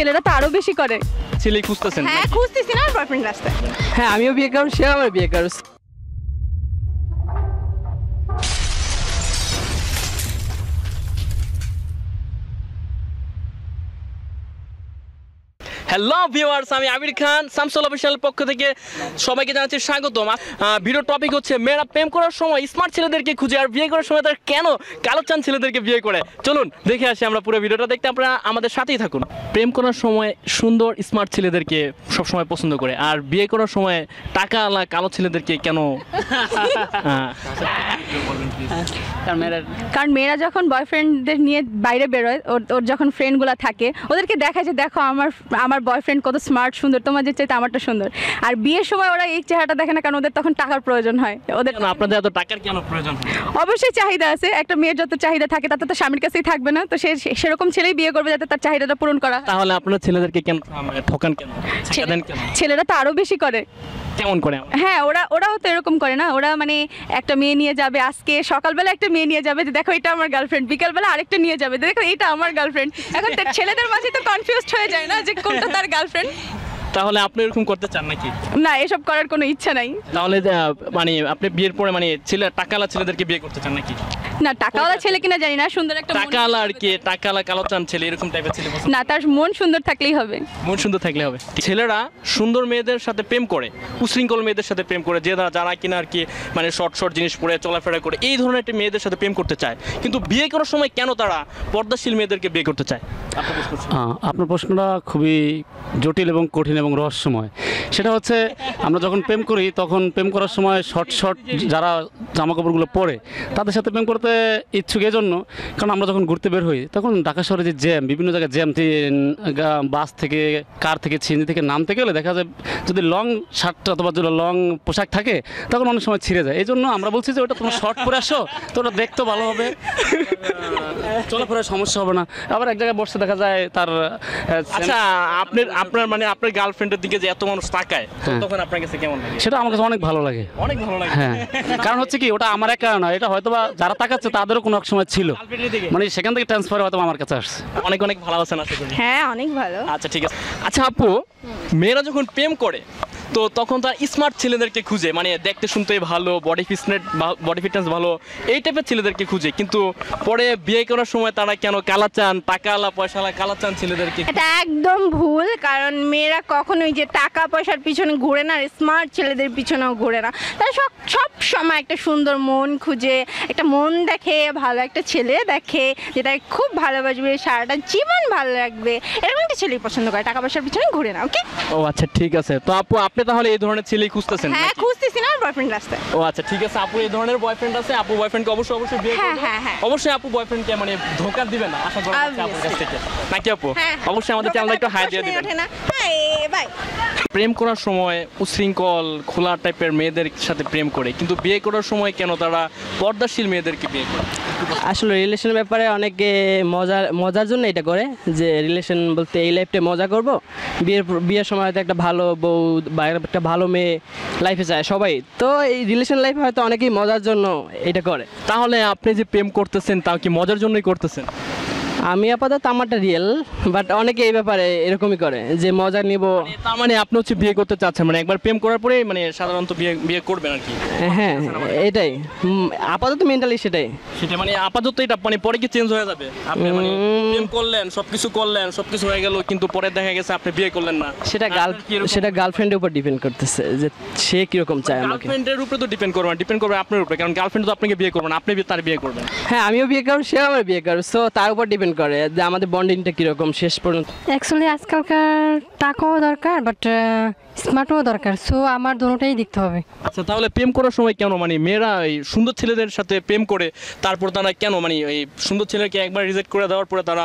ছেলেরা তো আরো বেশি করে। ছেলে খুঁজতেছেন? হ্যাঁ খুঁজতেছি না, বয়ফ্রেন্ড রাস্তায়। হ্যাঁ আমিও বিয়ে করব, সেও আমার বিয়ে করব। হ্যালো ভিউয়ার্স, আমি আবির খান, শামসুল অফিশিয়াল পক্ষ থেকে সবাইকে জানাচ্ছি স্বাগতম। ভিডিওর টপিক হচ্ছে মেয়েরা প্রেম করার সময় স্মার্ট ছেলেদেরকে খুঁজে আর বিয়ে করার সময় তারা কেন কালো চান ছেলেদেরকে বিয়ে করে। চলুন দেখে আসি আমরা পুরো ভিডিওটা। দেখতে আপনারা আমাদের সাথেই থাকুন। প্রেম করার সময় সুন্দর স্মার্ট ছেলেদেরকে সবসময় পছন্দ করে, আর বিয়ে করার সময় টাকাওয়ালা কালো ছেলেদেরকে কেন? কারণ মেয়েরা যখন বয়ফ্রেন্ডদের নিয়ে বাইরে বেরোয়, ওর যখন ফ্রেন্ডগুলো থাকে ওদেরকে দেখায় যে দেখো আমার বয়ফ্রেন্ড কত স্মার্ট, সুন্দর, তোমাদের চাইতে আমারটা সুন্দর। আর বিয়ের সময় ওরা এই চেহারাটা দেখে না, কারণ ওদের তখন টাকার প্রয়োজন হয়। ওদের আপনাদের এত টাকার কেন প্রয়োজন? অবশ্যই চাহিদা আছে, একটা মেয়ের যত চাহিদা থাকে তাতে তো স্বামীর কাছেই থাকবে না, তো সেরকম ছেলেই বিয়ে করবে যাতে তার চাহিদাটা পূরণ করা। তাহলে আপনার ছেলেদেরকে কেন ঠকান, কেন ছেড়ে দেন কেন? ছেলেরা তো আরো বেশি করে। কেমন করে? হ্যাঁ ওরাও তো এরকম করে না, ওরা মানে একটা মেয়ে নিয়ে যাবে, আজকে সকালবেলা একটা মেয়ে নিয়ে যাবে যে দেখো এটা আমার গার্লফ্রেন্ড, বিকালবেলা আরেকটা নিয়ে যাবে দেখো এটা আমার গার্লফ্রেন্ড। এখন ছেলেদের মাঝে তো কনফিউজড হয়ে যায় না যে কোনটা তার গার্লফ্রেন্ড। তাহলে আপনি এরকম করতে চান নাকি? না, এসব করার কোনো ইচ্ছা নাই। তাহলে মানে আপনি বিয়ের পরে মানে টাকাওয়ালা ছেলেদেরকে বিয়ে করতে চান নাকি? না, টাকাওয়ালা ছেলে কিনা জানি না, সুন্দর একটা টাকাওয়ালা আর কি, টাকাওয়ালা কালো চান ছেলে, এরকম টাইপের ছেলে পছন্দ? না, তার মন সুন্দর থাকলেই হবে। মন সুন্দর থাকলে হবে। ছেলেরা সুন্দর মেয়েদের সাথে প্রেম করে, উশৃঙ্খল মেয়েদের সাথে প্রেম করে, যারা কিনা আর কি মানে শর্ট জিনিস পরে চলাফেরা করে, এই ধরনের একটা মেয়েদের সাথে প্রেম করতে চায়। কিন্তু বিয়ে করার সময় কেন তারা পর্দাশীল মেয়েদেরকে বিয়ে করতে চায়? আপনার প্রশ্নটা খুবই জটিল এবং কঠিন এবং রহস্যময়। সেটা হচ্ছে আমরা যখন প্রেম করি তখন প্রেম করার সময় শর্ট যারা জামা কাপড়গুলো পরে তাদের সাথে প্রেম করতে ইচ্ছুক এজন্য, কারণ আমরা যখন ঘুরতে বের হই তখন ঢাকা শহরে যে জ্যাম, বিভিন্ন জায়গায় জ্যাম, বাস থেকে, কার থেকে, সিএনজি থেকে নামতে গেলে দেখা যায় যদি লং শার্টটা অথবা যদি লং পোশাক থাকে তখন অনেক সময় ছিঁড়ে যায়। এই জন্য আমরা বলছি যে ওটা তোমার শর্ট পরে আসো, তো ওটা দেখতেও ভালো হবে, চলাফেরার সমস্যা হবে না। আবার এক জায়গায় বসে দেখা যায় তার। আচ্ছা, আপনার মানে আপনার গার্লফ্রেন্ডের দিকে যে এত মানুষ তাকায় তখন আপনার কাছে কেমন লাগে? সেটা আমার কাছে অনেক ভালো লাগে। অনেক ভালো লাগে? হ্যাঁ, কারণ হচ্ছে কি ওটা আমার একা না, এটা হয়তো বা যারা তাকাচ্ছে তাদেরও কোনো এক সময় ছিল, মানে সেখান থেকে ট্রান্সফার হয়তো আমার কাছে আসছে। অনেক ভালো আছেন আশা করি? হ্যাঁ অনেক ভালো। আচ্ছা ঠিক আছে। আচ্ছা আপু, মেয়েরা যখন প্রেম করে তো তখন তার স্মার্ট ছেলেদেরকে খুঁজে, মানে দেখতে শুনতে ভালো, বডি ফিটনেস ভালো, এই টাইপের ছেলেদেরকে খুঁজে। কিন্তু পরে বিয়ে করার সময় তারা কেন কালা চান, টাকাওয়ালা পয়সাওয়ালা কালা চান ছেলেদেরকে? এটা একদম ভুল, কারণ মেয়েরা কখনোই যে টাকা পয়সার পিছনে ঘুরে না, স্মার্ট ছেলেদের পিছনেও ঘুরে না। তারা সব সময় একটা সুন্দর মন খুঁজে, একটা মন দেখে, ভালো একটা ছেলে দেখে যেটা খুব ভালোবাসবে, সারাটা জীবন ভালো রাখবে, এরকম একটা ছেলেই পছন্দ করে, টাকা পয়সার পিছনে ঘুরে না। ওকে, ও আচ্ছা ঠিক আছে। তো আপু আপনি তাহলে এই ধরনের ছেলেই খুঁজতেছেন? হ্যাঁ খুঁজতেছি না, বয়ফ্রেন্ড রাস্তায়। ও আচ্ছা ঠিক আছে। আপু এই ধরনের বয়ফ্রেন্ড আছে, আপু বয়ফ্রেন্ডকে অবশ্যই বিয়ে করবে? হ্যাঁ। অবশ্যই আপু বয়ফ্রেন্ডকে মানে ধোঁকা দিবে না, আশা করি আপুর কাছ থেকে নাকি আপু? হ্যাঁ, অবশ্যই আমাদের চ্যানেলটা একটু হাই দিয়ে দিবেন। বাই। প্রেম করার সময় উশৃঙ্খল খোলা টাইপের মেয়েদের সাথে প্রেম করে, কিন্তু বিয়ে করার সময় কেন তারা পর্দাশীল মেয়েদেরকে বিয়ে করে? আসলে রিলেশনের ব্যাপারে অনেকে মজার জন্য এটা করে, যে রিলেশন বলতে এই লাইফটা মজা করব, বিয়ের সময় হয়তো একটা ভালো বউ বা একটা ভালো মেয়ে লাইফে যায় সবাই, তো এই রিলেশন লাইফে হয়তো অনেকেই মজার জন্য এটা করে। তাহলে আপনি যে প্রেম করতেছেন তাও কি মজার জন্যই করতেছেন? আমি আপাতত আমারটা রিয়েল, বাট অনেকে এই ব্যাপারে এরকমই করে যে মজা নিব। তার মানে আপনি হচ্ছে বিয়ে করতে চাচ্ছেন, মানে একবার প্রেম করার পরে মানে সাধারণত বিয়ে করবেন আর কি? হ্যাঁ এটাই আপাতত মেন্টালি সেটা মানে আপাতত এটা মানে পরে কি চেঞ্জ হয়ে যাবে? আপনি মানে প্রেম করলেন, সবকিছু হয়ে গেল, কিন্তু পরে দেখা গেছে আপনি বিয়ে করলেন না। সেটা গার্লফ্রেন্ডের উপর ডিপেন্ড করতেছে যে সে কিরকম চায় আমাকে। গার্লফ্রেন্ডের উপরে তো ডিপেন্ড করবে আপনার উপরে, কারণ গার্লফ্রেন্ড তো আপনাকে বিয়ে করবে না, আপনি তার বিয়ে করবেন। হ্যাঁ আমিও বিয়ে করব, সেও আমার বিয়ে করবে, সো তার উপর ডিপেন্ড করে যে আমাদের বন্ডিংটা কিরকম শেষ পর্যন্ত। অ্যাকচুয়ালি আজকালকার টাকাও দরকার, বাট স্মার্টও দরকার, সো আমার দুটোটাই দেখতে হবে। আচ্ছা তাহলে প্রেম করার সময় কেন মানে মেয়েরা এই সুন্দর ছেলেদের সাথে প্রেম করে, তারপর তারা কেন মানে এই সুন্দর ছেলেকে একবার রিজেক্ট করে দেওয়ার পরে তারা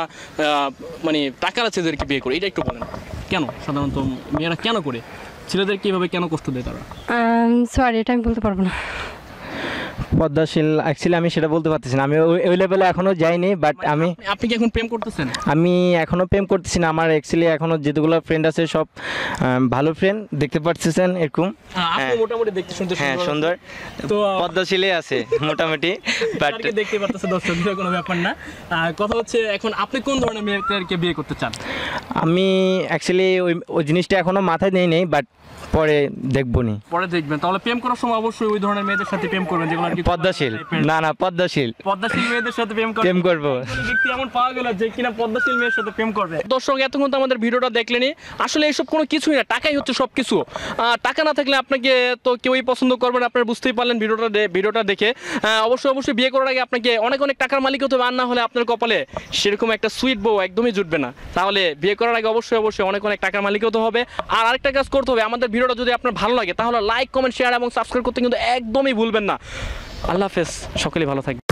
মানে টাকাওয়ালা ছেলেদেরকে বিয়ে করে? এটা একটু বলেন, কেন সাধারণত মেয়েরা কেন করে, ছেলেদেরকে এইভাবে কেন কষ্ট দেয় তারা? সরি, এটা আমি বলতে পারবো না। পদ্মাশীল অ্যাকচুয়ালি আমি সেটা বলতে পারতেছি না, আমি ওই লেভেলে এখনো যাইনি, বাট আপনি কি এখন প্রেম করতেছেন? আমি এখনো প্রেম করতেছি না। আমার অ্যাকচুয়ালি এখনো যেগুলো ফ্রেন্ড আছে সব ভালো ফ্রেন্ড, দেখতে পাচ্ছেন এরকম। আপনি মোটামুটি দেখতে শুনতে হ্যাঁ সুন্দর, তো পদ্মাশীলে আছে মোটামুটি, বাট তাদেরকে দেখতে পারতেছে দর্শক, এটা কোনো ব্যাপার না। কথা হচ্ছে এখন আপনি কোন ধরনের মেয়েদেরকে বিয়ে করতে চান? আমি অ্যাকচুয়ালি ওই জিনিসটা এখনো মাথায় নেই, বাট পরে দেখবো নি। পরে দেখবেন। তাহলে প্রেম করার সময় অবশ্যই ওই ধরনের মেয়েদের সাথে প্রেম করবেন যেগুলো আর কি পদ্মাশীল, না পদ্মাশীল মেয়েদের সাথে প্রেম করবো। ব্যক্তি এমন পাওয়া গেল যে কিনা পদ্মাশীল মেয়ের সাথে প্রেম করবে। দর্শক এতক্ষণ তো আমাদের ভিডিওটা দেখলেনি, আসলে এইসব কোনো কিছুই না, টাকাই হচ্ছে সব কিছু। টাকা না থাকলে আপনাকে তো কেউই পছন্দ করবেন, আপনারা বুঝতেই পারলেন ভিডিওটা দেখে। অবশ্যই বিয়ে করার আগে আপনাকে অনেক টাকার মালিক হতে হবে, আর না হলে আপনার কপালে সেরকম একটা সুইট বউ একদমই জুটবে না। তাহলে বিয়ে করার আগে অবশ্যই অনেক টাকার মালিক হতে হবে। আর আরেকটা কাজ করতে হবে, আমাদের ভিডিওটা যদি আপনার ভালো লাগে তাহলে লাইক, কমেন্ট, শেয়ার এবং সাবস্ক্রাইব করতে কিন্তু একদমই ভুলবেন না। আল্লাহ হাফেজ, সকলেই ভালো থাকবেন।